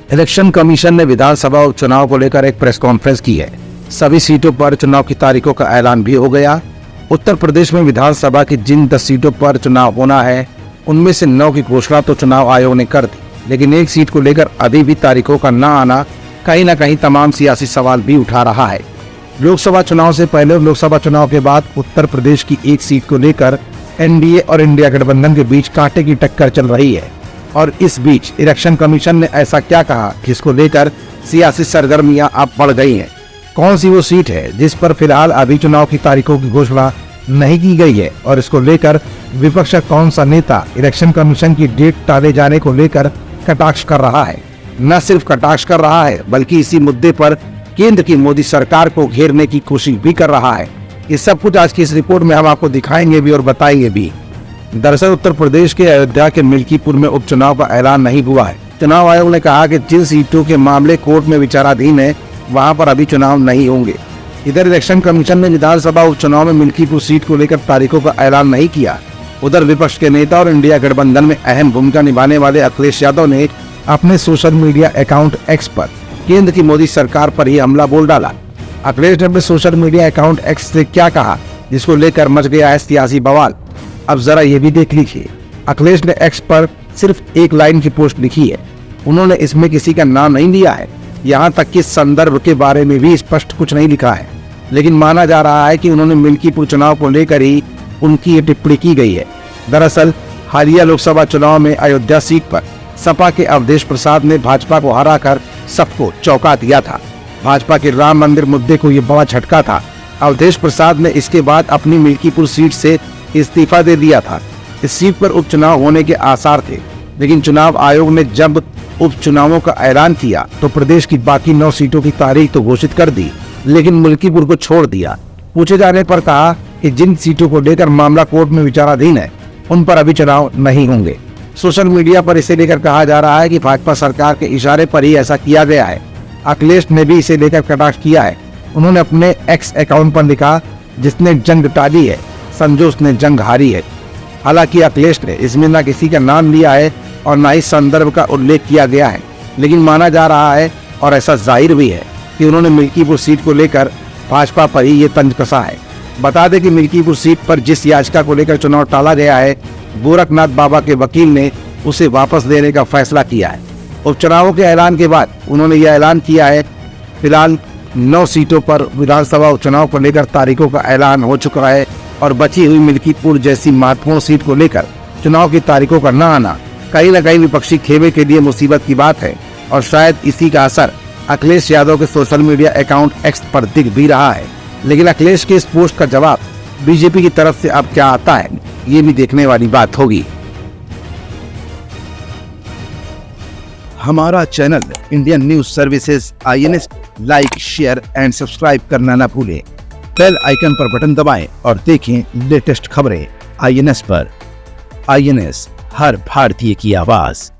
Election commission ने विधानसभा उपचुनाव को लेकर एक प्रेस कॉन्फ्रेंस की है। सभी सीटों पर चुनाव की तारीखों का ऐलान भी हो गया। उत्तर प्रदेश में विधानसभा की जिन 10 सीटों पर चुनाव होना है उनमें से 9 की घोषणा तो चुनाव आयोग ने कर दी, लेकिन एक सीट को लेकर अभी भी तारीखों का न आना कहीं न कहीं तमाम सियासी सवाल भी उठा रहा है। लोकसभा चुनाव से पहले और लोकसभा चुनाव के बाद उत्तर प्रदेश की एक सीट को लेकर एनडीए और इंडिया गठबंधन के बीच कांटे की टक्कर चल रही है। और इस बीच इलेक्शन कमीशन ने ऐसा क्या कहा जिसको लेकर सियासी सरगर्मियां अब बढ़ गई हैं। कौन सी वो सीट है जिस पर फिलहाल अभी चुनाव की तारीखों की घोषणा नहीं की गई है, और इसको लेकर विपक्ष का कौन सा नेता इलेक्शन कमीशन की डेट टाले जाने को लेकर कटाक्ष कर रहा है। न सिर्फ कटाक्ष कर रहा है बल्कि इसी मुद्दे पर केंद्र की मोदी सरकार को घेरने की कोशिश भी कर रहा है। ये सब कुछ आज की इस रिपोर्ट में हम आपको दिखाएंगे भी और बताएंगे भी। दरअसल उत्तर प्रदेश के अयोध्या के मिल्कीपुर में उपचुनाव का ऐलान नहीं हुआ है। चुनाव आयोग ने कहा कि जिन सीटों के मामले कोर्ट में विचाराधीन है वहां पर अभी चुनाव नहीं होंगे। इधर इलेक्शन कमीशन ने विधानसभा उपचुनाव में मिल्कीपुर सीट को लेकर तारीखों का ऐलान नहीं किया। उधर विपक्ष के नेता और इंडिया गठबंधन में अहम भूमिका निभाने वाले अखिलेश यादव ने अपने सोशल मीडिया अकाउंट एक्स पर केंद्र की मोदी सरकार पर ही हमला बोल डाला। अखिलेश ने अपने सोशल मीडिया अकाउंट एक्स से क्या कहा जिसको लेकर मच गया है सियासी बवाल, अब जरा ये भी देख लीजिए। अखिलेश ने एक्स पर सिर्फ एक लाइन की पोस्ट लिखी है। उन्होंने इसमें किसी का नाम नहीं लिया है, यहाँ तक कि संदर्भ के बारे में भी स्पष्ट कुछ नहीं लिखा है, लेकिन माना जा रहा है कि उन्होंने मिल्कीपुर चुनाव को लेकर ही उनकी ये टिप्पणी की गई है। दरअसल हालिया लोकसभा चुनाव में अयोध्या सीट पर सपा के अवधेश प्रसाद ने भाजपा को हराकर सबको चौंका दिया था। भाजपा के राम मंदिर मुद्दे को ये बड़ा झटका था। अवधेश प्रसाद ने इसके बाद अपनी मिल्कीपुर सीट से इस्तीफा दे दिया था। इस सीट पर उपचुनाव होने के आसार थे, लेकिन चुनाव आयोग ने जब उपचुनावों का ऐलान किया तो प्रदेश की बाकी 9 सीटों की तारीख तो घोषित कर दी, लेकिन मिल्कीपुर को छोड़ दिया। पूछे जाने पर कहा कि जिन सीटों को लेकर मामला कोर्ट में विचाराधीन है उन पर अभी चुनाव नहीं होंगे। सोशल मीडिया पर इसे लेकर कहा जा रहा है कि भाजपा सरकार के इशारे पर ही ऐसा किया गया है। अखिलेश ने भी इसे लेकर कटाक्ष किया है। उन्होंने अपने एक्स अकाउंट पर लिखा, जिसने जंग टाली है समझो उसने जंग हारी है। हालांकि अखिलेश ने इसमें न किसी का नाम लिया है और न ही संदर्भ का उल्लेख किया गया है, लेकिन माना जा रहा है और ऐसा जाहिर भी है कि उन्होंने मिल्कीपुर सीट को लेकर भाजपा पर ही ये तंज कसा है। बता दें कि मिल्कीपुर सीट पर जिस याचिका को लेकर चुनाव टाला गया है, गोरखनाथ बाबा के वकील ने उसे वापस लेने का फैसला किया है। उपचुनावों के ऐलान के बाद उन्होंने यह ऐलान किया है। फिलहाल 9 सीटों पर विधानसभा उपचुनाव को लेकर तारीखों का ऐलान हो चुका है और बची हुई मिल्कीपुर जैसी महत्वपूर्ण सीट को लेकर चुनाव की तारीखों का न आना कहीं न कहीं विपक्षी खेमे के लिए मुसीबत की बात है, और शायद इसी का असर अखिलेश यादव के सोशल मीडिया अकाउंट एक्स पर दिख भी रहा है। लेकिन अखिलेश के इस पोस्ट का जवाब बीजेपी की तरफ से अब क्या आता है, ये भी देखने वाली बात होगी। हमारा channel Indian news services INS like, share and subscribe करना ना भूलें। बेल आइकन पर बटन दबाएं और देखें लेटेस्ट खबरें INS पर। INS, हर भारतीय की आवाज।